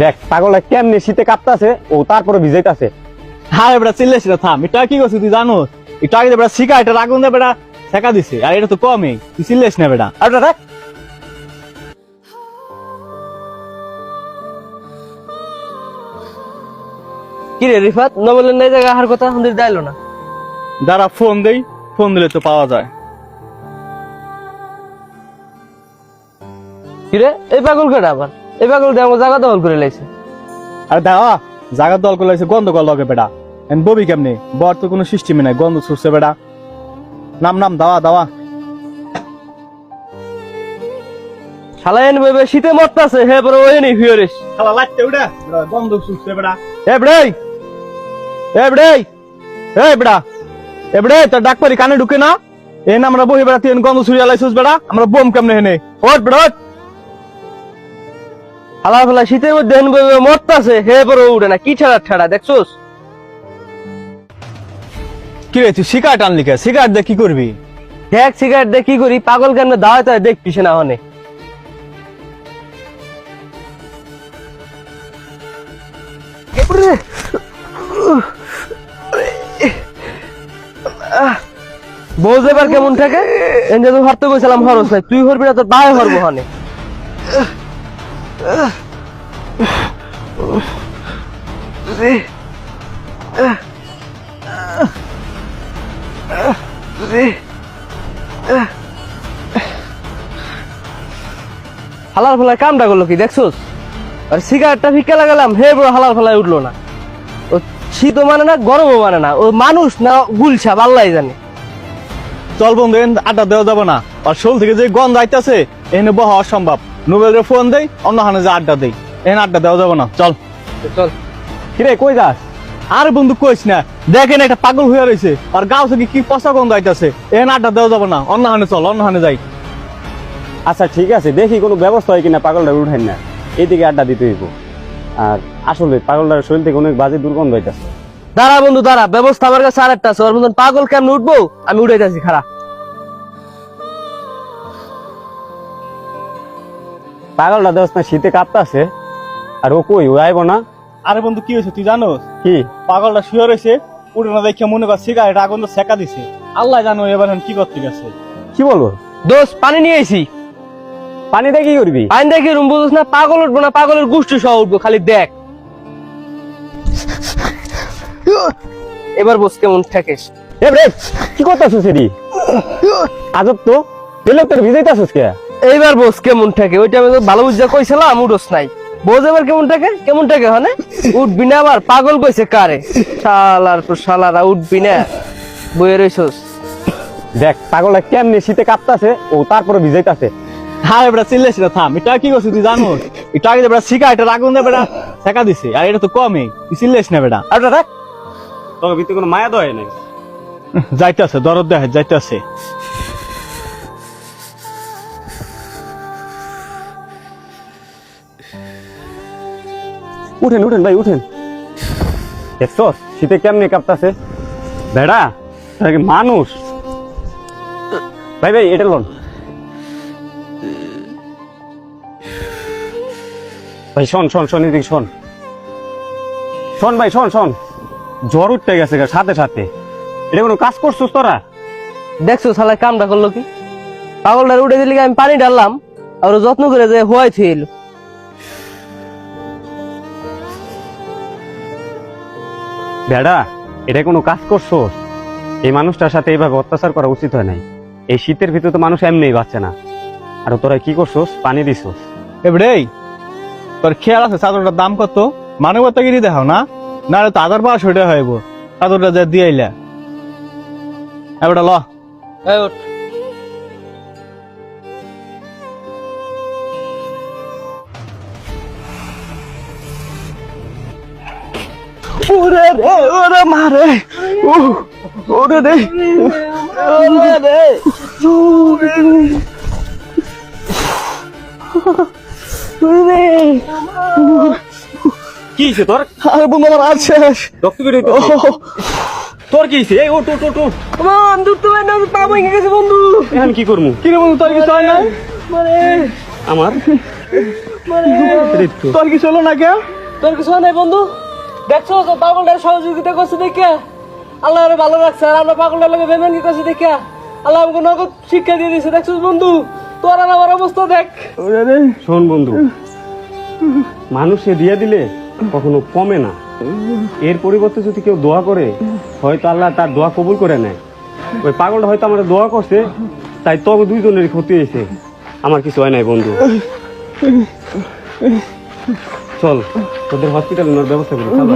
দেখ পাগলটা কেমনে শীতে কাঁপতাছে ও তারপরে ভিজাইতাছে। হ্যাঁ বেটা চিল্লাস না, থাম। এটা কি করছিস তুই জানো? একটু আগে বেটা সিগারেটের আগুন দিয়ে বেটা শেখা দিছে, আর এটা তো কমই। তুই চিল্লাস না বেটা। আর দেখ কি রে রিফাত, না বললেন না এই জায়গায় আহার কথা, আমাদের দাইলো না। যারা ফোন দেই, ফোন দিলে তো পাওয়া যায়। কি রে, এই পাগল কেটা আবার? এই পাগল দিয়ে আমার জায়গা দখল করে লাইছে। আর দেখা জায়গার দল করে গন্ধ কর লগে বেটা। ববি কেমনি বর তো কোনো সিস্টেমই নাই, গন্ধ ছুটছে বেটা। নাম নাম দাওয়া দাওয়া। শালাইন বেবে শীতে মরতাছে, হে বড় ওই নি ফিওরিস। শালা লাগতে উড়া গন্ধ ছুটছে বেটা। এ বড়াই, এ বড়াই, এই বেটা, এ বেটা তোর ডাক পারি কানে ঢুকে না? এই না আমরা বহি বেড়া, তুই গন্ধ ছুড়িয়া লাইছিস বেটা। আমরা বোম কেমনে হেনে? ওট বেটা ওট। হালা ফালা শীতের মধ্যে হেন বেবে মরতাছে, হে বড় উঠে না। কি ছাড়া ঠাড়া দেখছোস? কি রে তুই সিগারেট আনলি কে? সিগারেট দিয়ে কি করবি? দেখ সিগারেট দিয়ে কি করি, পাগল কেমনে দাওয়াতে দেখতিস না হনে। বউ এবার কেমন থাকে? এনে তো হরতে গেছিলাম হরস নাই, তুই হরবি না তোর ভাই হরবো হনে। হালাল ফেলায় কামটা করলো কি দেখছোস? আর সিগারেটটা ফিকে লাগালাম, হে বড় হালাল ফেলায় উঠলো না। ও শীতও মানে না, গরমও মানে না। ও মানুষ না গুলছাপ, আল্লাহ জানে। চল বন্ধু, আড্ডা দেওয়া যাবে না। আর শোল থেকে যে গন্ধ আইতাছে এখানে বহা অসম্ভব। নোবেলের ফোন দেই, অন্য হানে যে আড্ডা দেই, এখানে আড্ডা দেওয়া যাবে না। চল চল। কিরে কই যাস? আর বন্ধু কইস না, দেখেন একটা পাগল হয়ে রয়েছে, আর গাও থেকে কি পচা গন্ধ আইতাছে। এখানে আড্ডা দেওয়া যাবে না, অন্য হানে চল, অন্য হানে যাই। আচ্ছা ঠিক আছে, দেখি কোনো ব্যবস্থা হয় কিনা পাগলটা উঠেন না, এইদিকে আড্ডা দিতে হইব। আর আসলে পাগলটার শরীর থেকে অনেক বাজে দুর্গন্ধ হইতাছে। দাঁড়া বন্ধু দাঁড়া, ব্যবস্থা আমার কাছে আরেকটা আছে। ওর মতন পাগল কেমন উঠবো আমি উঠাইতেছি, খারাপ। পাগলটা দেখ না শীতে কাঁপতাছে, আর ও কই, ও আইব না? আরে বন্ধু কি হয়েছে তুই জানোস? কি? পাগলটা শুয়ে রয়েছে, উঠে না দেখে মনে কর সিগারেট আগুন তো শেখা দিছে। আল্লাহ জানো এবার কি করতে গেছে। কি বলবো? দোস্ত পানি নিয়ে আইছি। পানিতে কি করবি? পানি দেখি রুম বুঝোস না? পাগল উঠবো না, পাগলের গোষ্ঠী সহ উঠবো, খালি দেখ। এবার বস কেমন ঠেকেস? এ রে কি করতাছিস এদি? আজব তো, এই লোকটার ভিজাইতাছিস কে? এইবার বস কেমন ঠেকে? ওইটা আমি তো ভালো বুঝা কইছিলাম, উঠোস নাই। বোঝ এবার কেমন ঠেকে? কেমন ঠেকে হনে? উঠবি না আবার? পাগল কইছে কারে? শালার পর শালারা উঠবি না, বইয়ে রইছস। দেখ পাগলটা কেমনে শীতে কাঁপতাছে ও তারপরে ভিজাইতাছে। হ্যাঁ বেটা চিল্লাস না, থাম। এটা কি করছিস তুই জানোস? একটু আগে বেটা সিগারেটের আগুন দিয়ে বেটা শেখা দিছে, আর এটা তো কমই। তুই চিল্লাস না বেটা। আর দেখ তোর ভিতরে কোনো মায়া দয় নাই। যাইতেছে, দরদ দেখে যাইতেছে। উঠেন উঠেন ভাই উঠেন। দেখছ শীতে কেমনে কাঁপতাছে বেড়া, এটা কি মানুষ? ভাই ভাই এটা লোন ভাই, শোন শোন শোন এদিকে শোন। শোন ভাই শোন শোন, জ্বর উঠতে গেছে সাথে সাথে। এটা কোনো কাজ করছিস তোরা? দেখছো শালা কামটা করলো কি? পাগলটা উঠে দিলে আমি পানি ঢাললাম, আর ও যত্ন করে যে হোয়াই থুয়ে এলো। বেড়া এটা কোনো কাজ করছোস? এই মানুষটার সাথে এইভাবে অত্যাচার করা উচিত হয় নাই। এই শীতের ভিতরে তো মানুষ এমনি বাঁচে না, আর তোরা কি করছোস? পানি দিছোস। এবারে তোর খেয়াল আছে চাদরটার দাম কত? মানবতাগিরি দেখাও না, না তো 1500 টাকা হইব। চাদরটা যা দিয়ে আইলা, এবারে ল। এই ওঠ। ওরে রে, ওরে মারে, ওরে রে, ওরে রে, কি হয়েছে তোর? আরে বন্ধু আমার আছে রক্ত বের হইতেছে। তোর কি হয়েছে? এই ওঠ ওঠ ওঠ ওঠ। বন্ধু তুমি না পা ভেঙে গেছে বন্ধু। এখন কি করবো? কি রে বন্ধু, তোর কিছু হয় না? মানে আমার এটাই তো। তোর কিছু হলো না কে? তোর কিছু হয় নাই বন্ধু? দেখছো তো পাগলটার সহযোগিতা করছে দেখে আল্লাহ আরো ভালো রাখছে, আর আমরা পাগলটার লোকে বেমানি করছে দেখে আল্লাহ আমাকে নগদ শিক্ষা দিয়ে দিয়েছে। দেখছো বন্ধু, তোর আর আমার অবস্থা দেখ। শোন বন্ধু, মানুষে দিয়ে দিলে কখনো কমে না। এর পরিবর্তে যদি কেউ দোয়া করে, হয়তো আল্লাহ তার দোয়া কবুল করে নেয়। ওই পাগলটা হয়তো আমার দোয়া করছে, তাই তবে দুইজনেরই ক্ষতি হয়েছে, আমার কিছু হয় নাই বন্ধু। চল তোদের হসপিটালে নেওয়ার ব্যবস্থা করি। চলো।